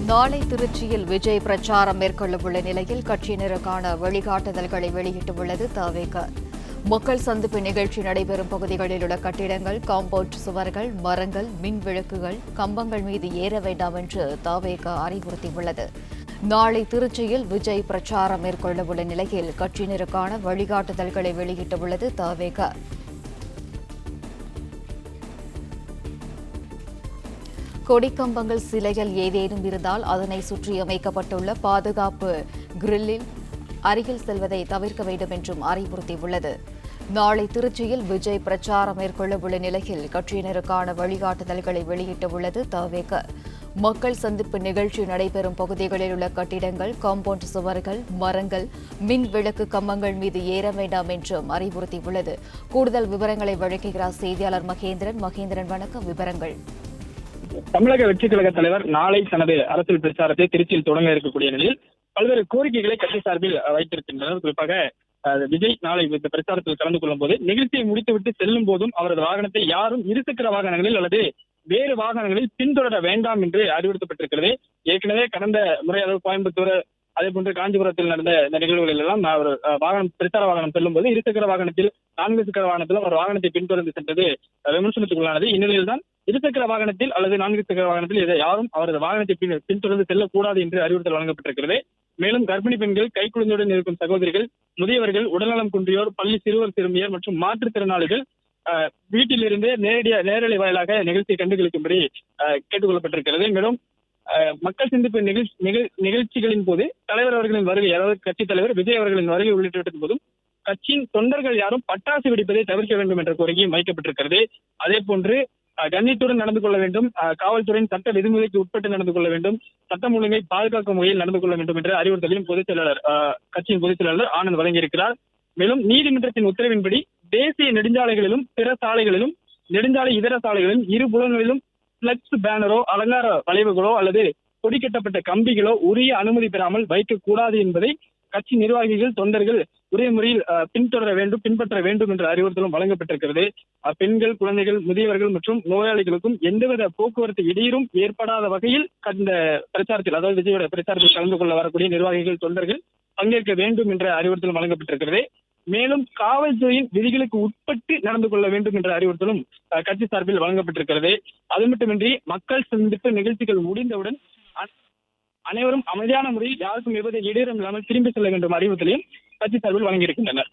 நாளை திருச்சியில் விஜய் பிரச்சாரம் மேற்கொள்ளவுள்ள நிலையில் கட்சியினருக்கான வழிகாட்டுதல்களை வெளியிட்டுள்ளது தவேக. மக்கள் சந்திப்பு நிகழ்ச்சி நடைபெறும் பகுதிகளில் உள்ள கட்டிடங்கள், காம்பவுண்ட் சுவர்கள், மரங்கள், மின் விளக்குகள், கம்பங்கள் மீது ஏற வேண்டாம் என்று தவேக அறிவுறுத்தியுள்ளது. நாளை திருச்சியில் விஜய் பிரச்சாரம் மேற்கொள்ளவுள்ள நிலையில் கட்சியினருக்கான வழிகாட்டுதல்களை வெளியிட்டுள்ளது தவேக. கொடிக்கம்பங்கள் சிலைகள் ஏதேனும் இருந்தால் அதனை சுற்றி அமைக்கப்பட்டுள்ள பாதுகாப்பு கிரில்லில் அருகில் செல்வதை தவிர்க்க வேண்டும் என்றும் அறிவுறுத்தியுள்ளது. நாளை திருச்சியில் விஜய் பிரச்சாரம் மேற்கொள்ளவுள்ள நிலையில் கட்சியினருக்கான வழிகாட்டுதல்களை வெளியிட்டுள்ளது தவேக. மக்கள் சந்திப்பு நிகழ்ச்சி நடைபெறும் பகுதிகளில் உள்ள கட்டிடங்கள், காம்பவுண்ட் சுவர்கள், மரங்கள், மின் விளக்கு கம்பங்கள் மீது ஏற வேண்டாம் என்றும் அறிவுறுத்தியுள்ளது. கூடுதல் விவரங்களை வழங்குகிறார் செய்தியாளர் மகேந்திரன். வணக்கம். விவரங்கள். தமிழக வெற்றி கழக தலைவர் நாளை தனது அரசியல் பிரச்சாரத்தை திருச்சியில் தொடங்க இருக்கக்கூடிய நிலையில் பல்வேறு கோரிக்கைகளை கட்சி சார்பில் வைத்திருக்கின்றனர். குறிப்பாக விஜய் நாளை இந்த பிரச்சாரத்தில் கலந்து கொள்ளும் போது நிகழ்ச்சியை முடித்துவிட்டு செல்லும் போதும் அவரது வாகனத்தை யாரும் இருசக்கர வாகனங்களில் அல்லது வேறு வாகனங்களில் பின்தொடர வேண்டாம் என்று அறிவுறுத்தப்பட்டிருக்கிறது. ஏற்கனவே கடந்த முறை கோயம்புத்தூர், அதே போன்று காஞ்சிபுரத்தில் நடந்த இந்த நிகழ்வுகளில் எல்லாம் அவர் பிரச்சார வாகனம் செல்லும் போது இருசக்கர வாகனத்தில், 4 சக்கர வாகனத்திலும் அவர் வாகனத்தை பின்தொடர்ந்து சென்றது விமர்சனத்துக்குள்ளானது. இந்நிலையில்தான் இருசக்கர வாகனத்தில் அல்லது 4 சக்கர வாகனத்தில் யாரும் அவரது வாகனத்தை பின்தொடர்ந்து செல்லக்கூடாது என்று அறிவுறுத்தல் வழங்கப்பட்டிருக்கிறது. மேலும் கர்ப்பிணி பெண்கள், கைக்குழந்தையுடன் இருக்கும் சகோதரிகள், முதியவர்கள், உடல்நலம் குன்றியோர், பள்ளி சிறுவர் சிறுமியர் மற்றும் மாற்றுத்திறனாளிகள் வீட்டிலிருந்து நேரலை வாயிலாக நிகழ்ச்சியை கண்டுகளிக்கும்படி கேட்டுக் கொள்ளப்பட்டிருக்கிறது. மேலும் மக்கள் சந்திப்பு நிகழ்ச்சிகளின் போது தலைவர் அவர்களின் வருகை, அதாவது கட்சித் தலைவர் விஜய் அவர்களின் வருகை உள்ளிட்டவற்றின் போதும் கட்சியின் தொண்டர்கள் யாரும் பட்டாசு வெடிப்பதை தவிர்க்க வேண்டும் என்ற கோரிக்கையும் வைக்கப்பட்டிருக்கிறது. அதே போன்று கண்ணியத்துடன் நடந்து கொள்ள வேண்டும், காவல்துறையின் சட்ட விதிமுறைக்கு உட்பட்டு நடந்து கொள்ள வேண்டும், சட்டம் ஒழுங்கை பாதுகாக்கும் வகையில் நடந்து கொள்ள வேண்டும் என்ற அறிவுறுத்தலையும் கட்சியின் பொதுச் செயலாளர் ஆனந்த் வழங்கியிருக்கிறார். மேலும் நீதிமன்றத்தின் உத்தரவின்படி தேசிய நெடுஞ்சாலைகளிலும் பிற சாலைகளிலும் நெடுஞ்சாலை இதர சாலைகளிலும் இருபுறங்களிலும் பிளக்ஸ் பேனரோ, அலங்கார வளைவுகளோ அல்லது கொடி கட்டப்பட்ட கம்பிகளோ உரிய அனுமதி பெறாமல் வைக்கக்கூடாது என்பதை கட்சி நிர்வாகிகள், தொண்டர்கள் உரிய முறையில் பின்பற்ற வேண்டும் என்ற அறிவுறுத்தலும் வழங்கப்பட்டிருக்கிறது. பெண்கள், குழந்தைகள், முதியவர்கள் மற்றும் நோயாளிகளுக்கும் எந்தவித போக்குவரத்து இடையூறும் ஏற்படாத வகையில் இந்த பிரச்சாரத்தில், அதாவது விஜயோட பிரச்சாரத்தில் கலந்து கொள்ள வரக்கூடிய நிர்வாகிகள், தொண்டர்கள் பங்கேற்க வேண்டும் என்ற அறிவுறுத்தலும் வழங்கப்பட்டிருக்கிறது. மேலும் காவல்துறையின் விதிகளுக்கு உட்பட்டு நடந்து கொள்ள வேண்டும் என்ற அறிவுறுத்தலும் கட்சி சார்பில் வழங்கப்பட்டிருக்கிறது. அது மட்டுமின்றி மக்கள் சந்திப்பு நிகழ்ச்சிகள் முடிந்தவுடன் அனைவரும் அமைதியான முறையில் யாருக்கும் எவ்வித இடையூறும் இல்லாமல் திரும்பி செல்ல வேண்டும் அறிவுறுத்தலையும் கட்சி சார்பில் வழங்கியிருக்கின்றனர்.